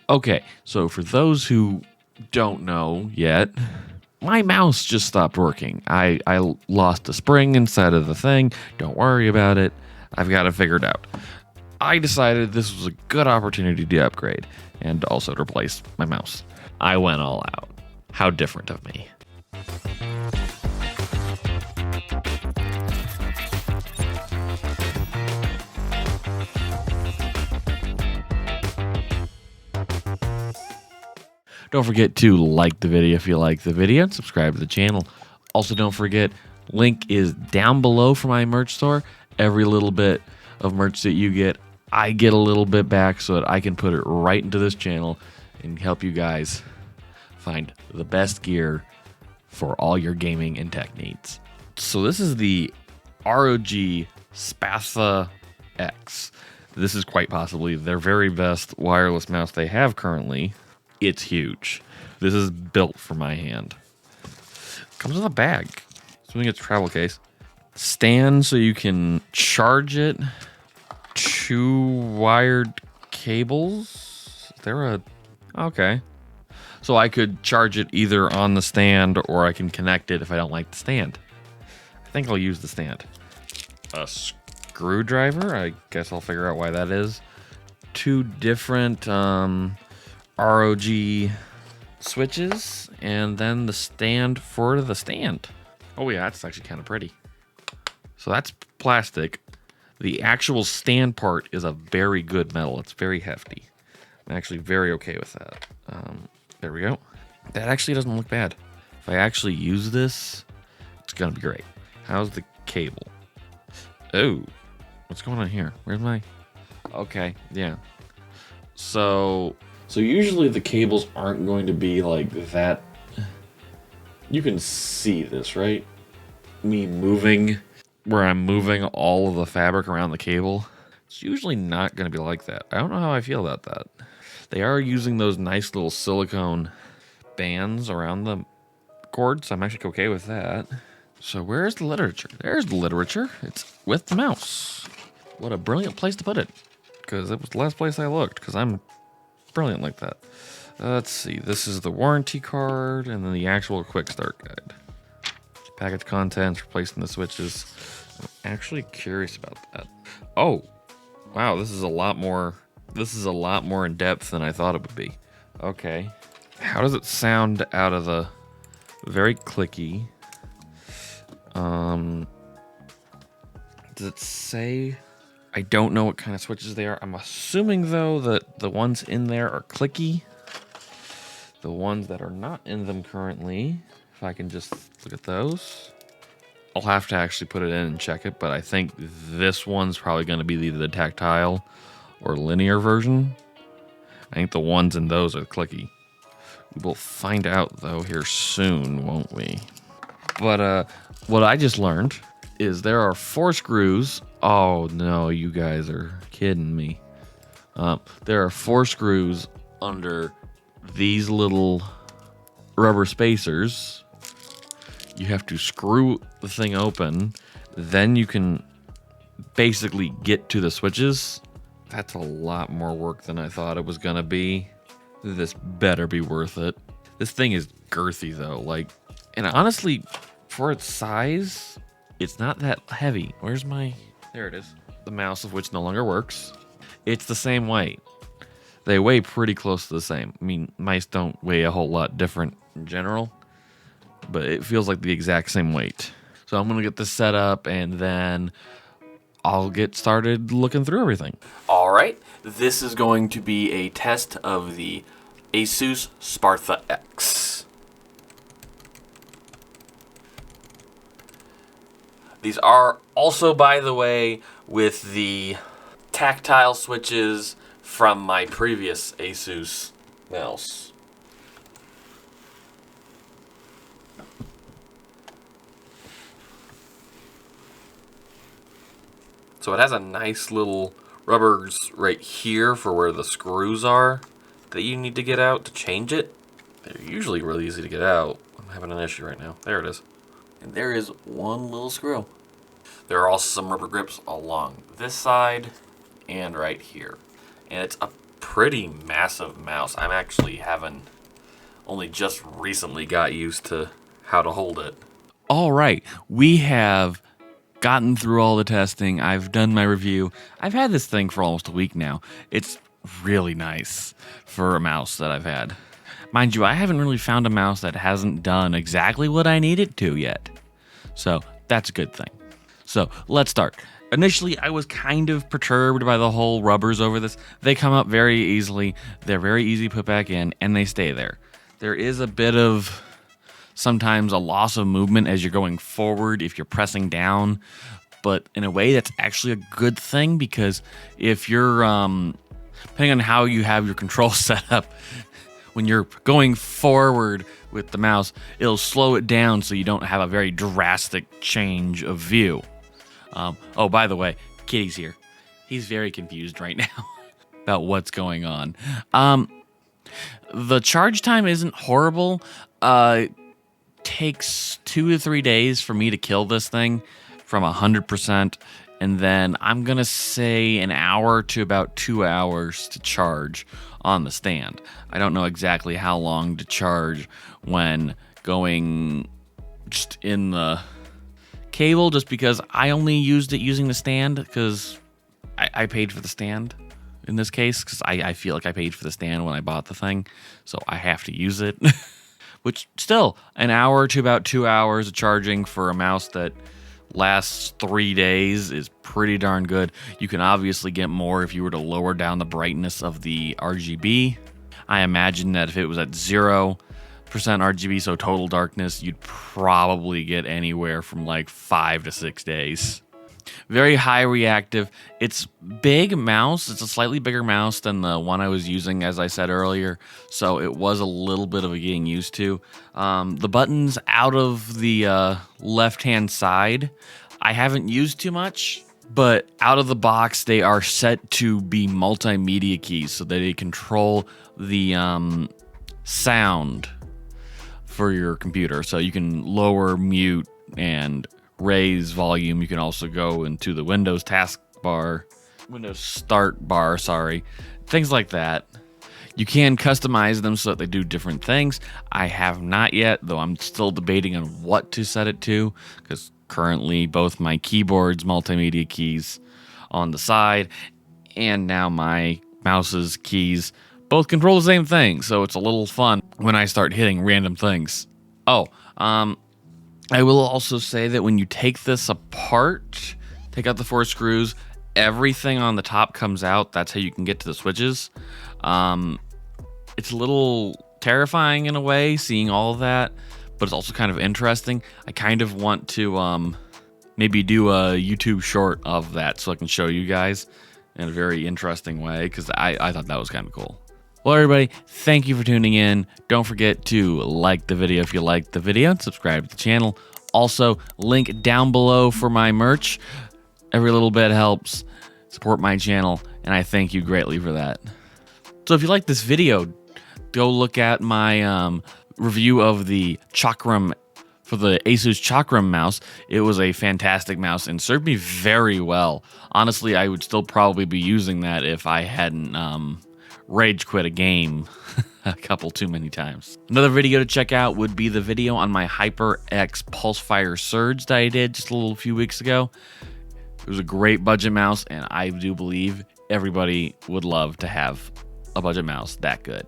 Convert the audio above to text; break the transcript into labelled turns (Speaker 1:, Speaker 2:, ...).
Speaker 1: Okay, so for those who don't know yet, my mouse just stopped working. I lost a spring inside of the thing. Don't worry about it. I've got it figured out. I decided this was a good opportunity to upgrade and also to replace my mouse. I went all out. How different of me. Don't forget to like the video if you like the video and subscribe to the channel. Also, don't forget, link is down below for my merch store. Every little bit of merch that you get, I get a little bit back so that I can put it right into this channel and help you guys find the best gear for all your gaming and tech needs. So this is the ROG Spaths X. This is quite possibly their very best wireless mouse they have currently. It's huge. This is built for my hand. Comes in a bag. So it's a travel case. Stand so you can charge it. 2 wired cables. Is there a... Okay. So I could charge it either on the stand or I can connect it if I don't like the stand. I think I'll use the stand. A screwdriver. I guess I'll figure out why that is. 2 different ROG switches, and then the stand for the stand. Oh yeah, that's actually kind of pretty. So that's plastic. The actual stand part is a very good metal. It's very hefty. I'm actually very okay with that. There we go. That actually doesn't look bad. If I actually use this, it's gonna be great. How's the cable? Oh, what's going on here? Where's my... Okay, yeah. So usually the cables aren't going to be like that. You can see this, right? Me moving, where I'm moving all of the fabric around the cable. It's usually not going to be like that. I don't know how I feel about that. They are using those nice little silicone bands around the cord, so I'm actually okay with that. So where's the literature? There's the literature. It's with the mouse. What a brilliant place to put it. Because it was the last place I looked, because I'm brilliant like that. Let's see. This is the warranty card and then the actual quick start guide. Package contents, replacing the switches. I'm actually curious about that. Oh, wow. This is a lot more in depth than I thought it would be. Okay. How does it sound out of the... Very clicky. Does it say... I don't know what kind of switches they are. I'm assuming, though, that the ones in there are clicky. The ones that are not in them currently, if I can just look at those. I'll have to actually put it in and check it, but I think this one's probably going to be either the tactile or linear version. I think the ones in those are clicky. We'll find out, though, here soon, won't we? But what I just learned is there are 4 screws. Oh no, you guys are kidding me. There are 4 screws under these little rubber spacers. You have to screw the thing open, then you can basically get to the switches. That's a lot more work than I thought it was gonna be. This better be worth it. This thing is girthy though, like, and honestly, for its size, it's not that heavy. Where's my... There it is. The mouse, of which no longer works. It's the same weight. They weigh pretty close to the same. I mean, mice don't weigh a whole lot different in general, but it feels like the exact same weight. So I'm going to get this set up, and then I'll get started looking through everything. All right. This is going to be a test of the Asus Spaths X. These are also, by the way, with the tactile switches from my previous Asus mouse. So it has a nice little rubbers right here for where the screws are that you need to get out to change it. They're usually really easy to get out. I'm having an issue right now. There it is. And there is one little screw. There are also some rubber grips along this side and right here. And it's a pretty massive mouse. I'm actually only just recently got used to how to hold it. All right, we have gotten through all the testing. I've done my review. I've had this thing for almost a week now. It's really nice for a mouse that I've had. Mind you, I haven't really found a mouse that hasn't done exactly what I need it to yet. So that's a good thing. So let's start. Initially, I was kind of perturbed by the whole rubbers over this. They come up very easily. They're very easy to put back in, and they stay there. There is a bit of sometimes a loss of movement as you're going forward if you're pressing down, but in a way that's actually a good thing, because if you're depending on how you have your control set up, when you're going forward with the mouse, it'll slow it down so you don't have a very drastic change of view. Oh, by the way, Kitty's here. He's very confused right now about what's going on. The charge time isn't horrible. Takes 2 to 3 days for me to kill this thing from 100%, and then I'm gonna say an hour to about 2 hours to charge on the stand. I don't know exactly how long to charge when going just in the cable, just because I only used it using the stand, because I paid for the stand in this case, because I feel like I paid for the stand when I bought the thing, so I have to use it. Which still, an hour to about 2 hours of charging for a mouse that lasts 3 days is pretty darn good. You can obviously get more if you were to lower down the brightness of the RGB. I imagine that if it was at 0% RGB, so total darkness, you'd probably get anywhere from like 5 to 6 days. Very high reactive. It's big mouse. It's a slightly bigger mouse than the one I was using, as I said earlier. So it was a little bit of a getting used to. The buttons out of the left-hand side, I haven't used too much, but out of the box, they are set to be multimedia keys so that they control the sound for your computer. So you can lower, mute, and raise volume. You can also go into the Windows Windows Start bar, things like that. You can customize them so that they do different things. I have not yet, though I'm still debating on what to set it to, because currently both my keyboard's multimedia keys on the side and now my mouse's keys both control the same thing, so it's a little fun when I start hitting random things. I will also say that when you take this apart, take out the 4 screws, everything on the top comes out. That's how you can get to the switches. It's a little terrifying in a way, seeing all of that, but it's also kind of interesting. I kind of want to maybe do a YouTube short of that so I can show you guys in a very interesting way, because I thought that was kind of cool. Well, everybody, thank you for tuning in. Don't forget to like the video if you liked the video and subscribe to the channel. Also, link down below for my merch. Every little bit helps support my channel, and I thank you greatly for that. So if you like this video, go look at my review of the Chakram for the Asus Chakram mouse. It was a fantastic mouse and served me very well. Honestly, I would still probably be using that if I hadn't rage quit a game a couple too many times. Another video to check out would be the video on my HyperX Pulsefire Surge that I did just a few weeks ago. It was a great budget mouse, and I do believe everybody would love to have a budget mouse that good.